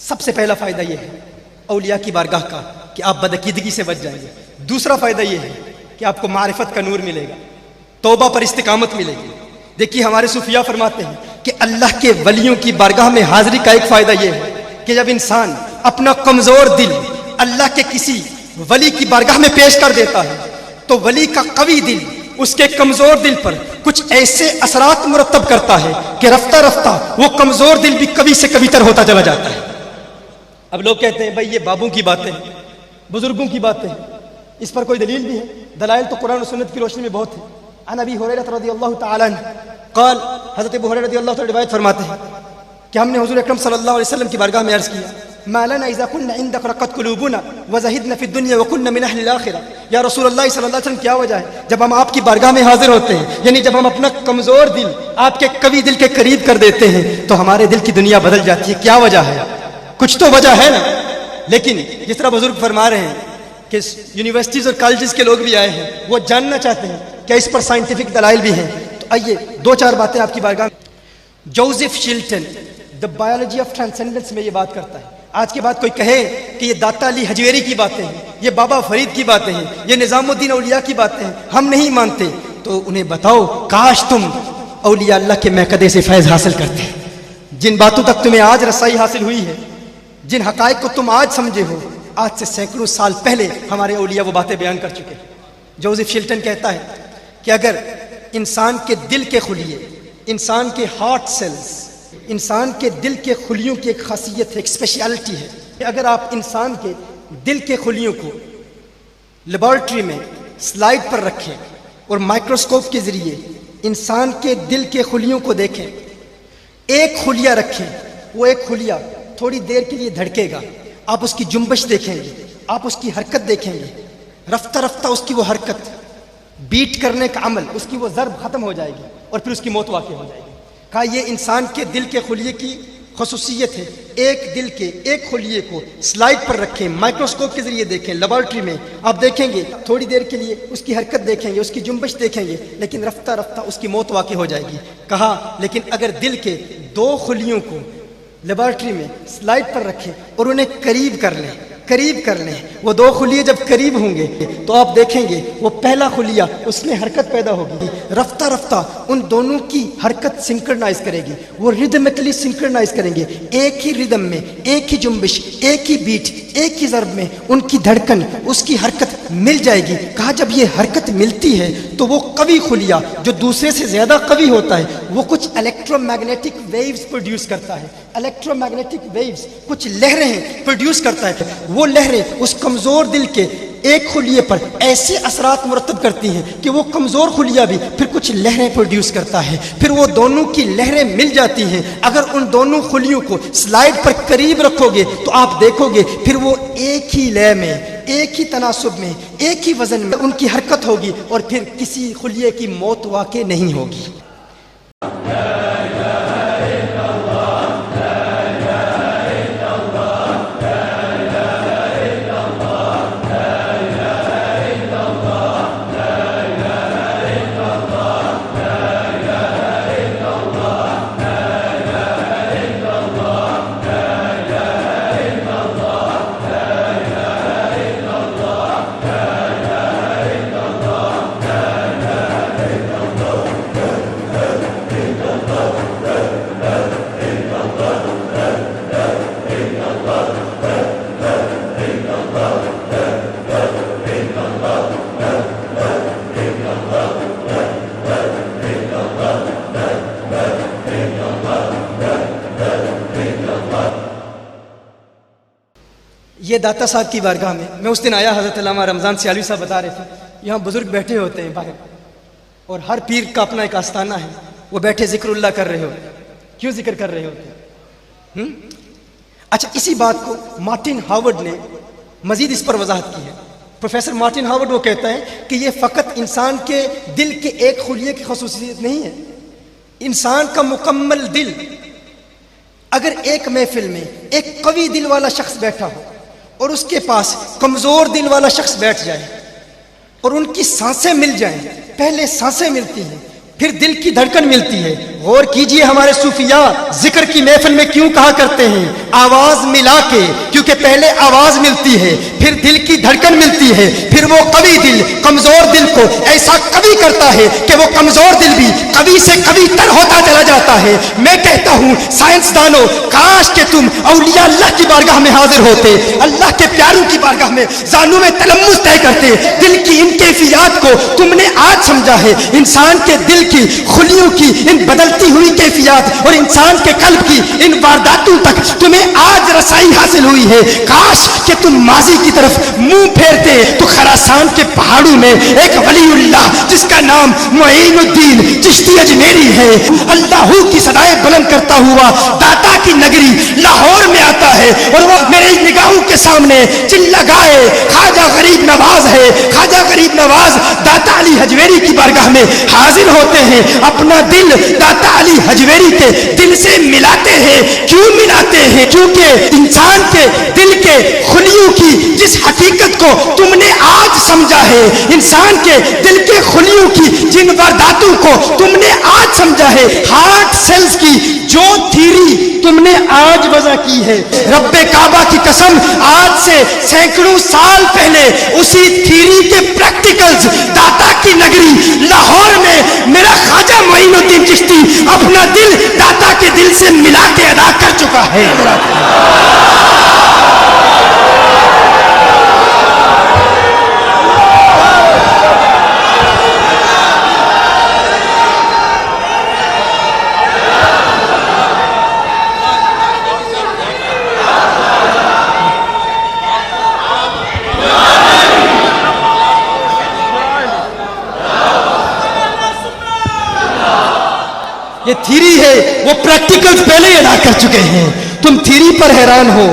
سب سے پہلا فائدہ یہ ہے اولیاء کی بارگاہ کا کہ آپ بدعقیدگی سے بچ جائیں گے. دوسرا فائدہ یہ ہے کہ آپ کو معرفت کا نور ملے گا, توبہ پر استقامت ملے گی. دیکھیے ہمارے صوفیاء فرماتے ہیں کہ اللہ کے ولیوں کی بارگاہ میں حاضری کا ایک فائدہ یہ ہے کہ جب انسان اپنا کمزور دل اللہ کے کسی ولی کی بارگاہ میں پیش کر دیتا ہے تو ولی کا قوی دل اس کے کمزور دل پر کچھ ایسے اثرات مرتب کرتا ہے کہ رفتہ رفتہ وہ کمزور دل بھی کبھی سے کبھی تر ہوتا چلا جاتا ہے. اب لوگ کہتے ہیں بھائی یہ بابوں کی باتیں ہیں, بزرگوں کی باتیں ہیں, اس پر کوئی دلیل بھی ہے؟ دلائل تو قرآن و سنت کی روشنی میں بہت ہے. عن ابی ہریرہ رضی اللہ تعالی عنہ قال, حضرت ابو ہریرہ رضی اللہ تعالی روایت فرماتے ہیں کہ ہم نے حضور اکرم صلی اللہ علیہ وسلم کی بارگاہ میں عرض کیا ما لنا اذا كنا عندك رقت قلوبنا وزهدنا في الدنيا وكنا من اهل الاخره. یا رسول اللہ صلی اللہ علیہ وسلم کیا وجہ ہے جب ہم آپ کی بارگاہ میں حاضر ہوتے ہیں, یعنی جب ہم اپنا کمزور دل آپ کے قوی دل کے قریب کر دیتے ہیں تو ہمارے دل کی دنیا بدل جاتی ہے. کیا وجہ ہے؟ کچھ تو وجہ ہے نا. لیکن جس طرح بزرگ فرما رہے ہیں کہ یونیورسٹیز اور کالجز کے لوگ بھی آئے ہیں, وہ جاننا چاہتے ہیں کہ اس پر سائنٹیفک دلائل بھی ہیں. تو آئیے دو چار باتیں آپ کی بارگاہ میں. Joseph Shelton the biology of transcendence میں یہ بات کرتا ہے. آج کے بعد کوئی کہے کہ یہ داتا علی حجویری کی باتیں ہیں, یہ بابا فرید کی باتیں ہیں, یہ نظام الدین اولیاء کی باتیں ہیں, ہم نہیں مانتے, تو انہیں بتاؤ کاش تم اولیاء اللہ کے میکدے سے فیض حاصل کرتے. جن باتوں تک تمہیں آج رسائی حاصل ہوئی ہے, جن حقائق کو تم آج سمجھے ہو, آج سے سینکڑوں سال پہلے ہمارے اولیاء وہ باتیں بیان کر چکے. جوزف شیلٹن کہتا ہے کہ اگر انسان کے دل کے خلیے, انسان کے ہارٹ سیلز, انسان کے دل کے خلیوں کی ایک خاصیت ہے, ایک اسپیشلٹی ہے کہ اگر آپ انسان کے دل کے خلیوں کو لیبارٹری میں سلائڈ پر رکھیں اور مائکروسکوپ کے ذریعے انسان کے دل کے خلیوں کو دیکھیں, ایک خلیہ رکھیں, وہ ایک خلیہ تھوڑی دیر کے لیے دھڑکے گا, آپ اس کی جنبش دیکھیں گے, آپ اس کی حرکت دیکھیں گے, رفتہ رفتہ اس کی وہ حرکت, بیٹ کرنے کا عمل, اس کی وہ ضرب ختم ہو جائے گی اور پھر اس کی موت واقع ہو جائے گی. کہا یہ انسان کے دل کے خلیے کی خصوصیت ہے. ایک دل کے ایک خلیے کو سلائڈ پر رکھیں, مائکروسکوپ کے ذریعے دیکھیں, لیبارٹری میں آپ دیکھیں گے, تھوڑی دیر کے لیے اس کی حرکت دیکھیں گے, اس کی جنبش دیکھیں گے, لیکن رفتہ رفتہ اس کی موت واقع ہو جائے گی. کہا لیکن اگر دل کے دو خلیوں کو لیبارٹری میں سلائڈ پر رکھیں اور انہیں قریب کر لیں, وہ دو خلیے جب قریب ہوں گے تو آپ دیکھیں گے وہ پہلا خلیہ اس میں حرکت پیدا ہوگی, رفتہ رفتہ ان دونوں کی حرکت سنکرنائز کرے گی, وہ ردمکلی سنکرنائز کریں گے, ایک ہی ردم میں, ایک ہی جنبش, ایک ہی بیٹ, ایک ہی ضرب میں ان کی دھڑکن, اس کی حرکت مل جائے گی. کہا جب یہ حرکت ملتی ہے تو وہ قوی خلیہ جو دوسرے سے زیادہ قوی ہوتا ہے وہ کچھ الیکٹرو میگنیٹک ویوز پروڈیوس کرتا ہے, الیکٹرو میگنیٹک ویوز کچھ لہریں پروڈیوس کرتا ہے. وہ لہریں اس کمزور دل کے ایک خلیے پر ایسے اثرات مرتب کرتی ہیں کہ وہ کمزور خلیہ بھی پھر کچھ لہریں پروڈیوس کرتا ہے, پھر وہ دونوں کی لہریں مل جاتی ہیں. اگر ان دونوں خلیوں کو سلائڈ پر قریب رکھو گے تو آپ دیکھو گے پھر وہ ایک ہی لے میں, ایک ہی تناسب میں, ایک ہی وزن میں ان کی حرکت ہوگی اور پھر کسی خلیے کی موت واقع نہیں ہوگی. یہ داتا صاحب کی بارگاہ میں اس دن آیا, حضرت علامہ رمضان سیالوی صاحب بتا رہے تھے یہاں بزرگ بیٹھے ہوتے ہیں باہر اور ہر پیر کا اپنا ایک آستانہ ہے, وہ بیٹھے ذکر اللہ کر رہے ہوتے ہیں. کیوں ذکر کر رہے ہوتے ہیں؟ اچھا اسی بات کو مارٹن ہاورڈ نے مزید اس پر وضاحت کی ہے. پروفیسر مارٹن ہاورڈ وہ کہتا ہے کہ یہ فقط انسان کے دل کے ایک خلیے کی خصوصیت نہیں ہے, انسان کا مکمل دل. اگر ایک محفل میں ایک قوی دل والا شخص بیٹھا ہو اور اس کے پاس کمزور دل والا شخص بیٹھ جائے اور ان کی سانسیں مل جائیں, پہلے سانسیں ملتی ہیں, پھر دل کی دھڑکن ملتی ہے, غور کیجئے ہمارے صوفیاء ذکر کی محفل میں کیوں کہا کرتے ہیں آواز ملا کے، کیونکہ پہلے آواز ملتی ہے، پھر دل کی دھڑکن ملتی ہے، پھر وہ قوی دل کمزور دل کو ایسا قوی کرتا ہے کہ وہ کمزور دل بھی قوی سے قوی تر ہوتا چلا جاتا ہے۔ میں کہتا ہوں سائنسدانوں، کاش کہ تم اولیاء اللہ کی بارگاہ میں حاضر ہوتے، اللہ کے پیاروں کی بارگاہ میں زانوں میں تلمس طے کرتے۔ دل کی ان کیفیات کو تم نے آج سمجھا ہے، انسان کے دل کی خلیوں کی ان بدلتی ہوئی کیفیات اور انسان کے قلب کی ان وارداتوں تک تمہیں آج رسائی حاصل ہوئی ہے۔ کاش کہ تم ماضی کی طرف منہ پھیرتے تو خراسان کے پہاڑوں میں ایک ولی اللہ جس کا نام معین الدین چشتی اجمیری ہے، اللہ کی صدائیں بلند کرتا ہوا داتا کی نگری لاہور میں آتا ہے اور وہ میری نگاہوں کے سامنے چلا گائے خواجہ غریب نواز ہے۔ خواجہ غریب نواز داتا علی حجویری کی بارگاہ میں حاضر ہوتے ہیں، اپنا دل داتا علی حجویری کے دل سے ملاتے ہیں۔ کیوں ملاتے ہیں؟ کیونکہ انسان کے دل کے خلیوں کی جس حقیقت کو تم نے آج سمجھا ہے، انسان کے دل کے خلیوں کی جن وارداتوں کو تم نے آج سمجھا ہے، ہارٹ سیلز کی جو تھیری تم نے آج وضع کی ہے، رب کعبہ کی قسم آج سے سینکڑوں سال پہلے اسی تھیری کے پریکٹیکلز داتا کی نگری لاہور میں میرا خواجہ معین الدین چشتی اپنا دل داتا کے دل سے ملا کے ادا کر چکا ہے۔ یہ تھیری ہے، وہ پریکٹیکلز پہلے ادا کر چکے ہیں۔ تم تھیری پر حیران ہو،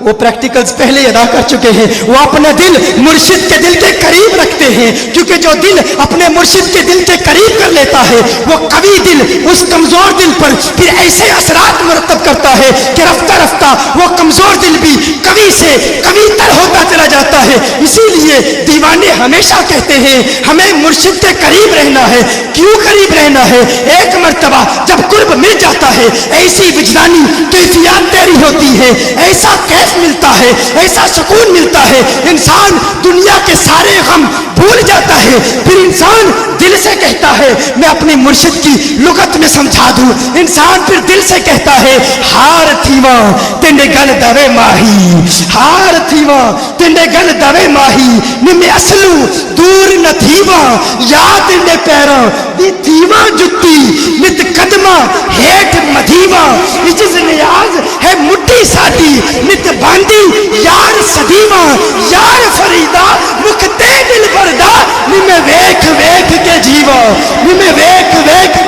وہ پریکٹیکلز پہلے ادا کر چکے ہیں۔ وہ اپنا دل مرشد کے دل کے قریب رکھتے ہیں، کیونکہ جو دل اپنے مرشد کے دل کے قریب کر لیتا ہے وہ قوی دل اس کمزور دل پر پھر ایسے اثرات مرتب کرتا ہے کہ رفتہ رفتہ وہ کمزور دل بھی قوی سے قوی تر ہوتا چلا جاتا ہے۔ اسی لیے دیوانے ہمیشہ کہتے ہیں ہمیں مرشد کے قریب رہنا ہے۔ کیوں قریب رہنا ہے؟ ایک مرتبہ جب قرب مل جاتا ہے ایسی وجدانی کیفیات تیری ہوتی ہے، ایسا کیف ملتا ہے، ایسا سکون ملتا ہے، انسان دنیا کے سارے غم بھول جاتا ہے۔ پھر انسان دل سے کہتا ہے میں اپنے مرشد کی لغت میں سمجھا دوں، انسان پھر دل سے کہتا ہے ہار تھیواں تینڈے گل دوے ماہی، ہار تھیواں تینڈے گل دوے ماہی، نمے اصلو دور نہ تھیواں یا تینڈے پیراں دی تھیواں جتی نت قدمہ ہیٹ مدھیواں، عجز نیاز ہے مٹھی ساڈی نت باندی یار صدیواں، یار فریدا مکتے دل بردا نمے ویکھ ویکھ کے جیواں، نمے ویکھ ویکھ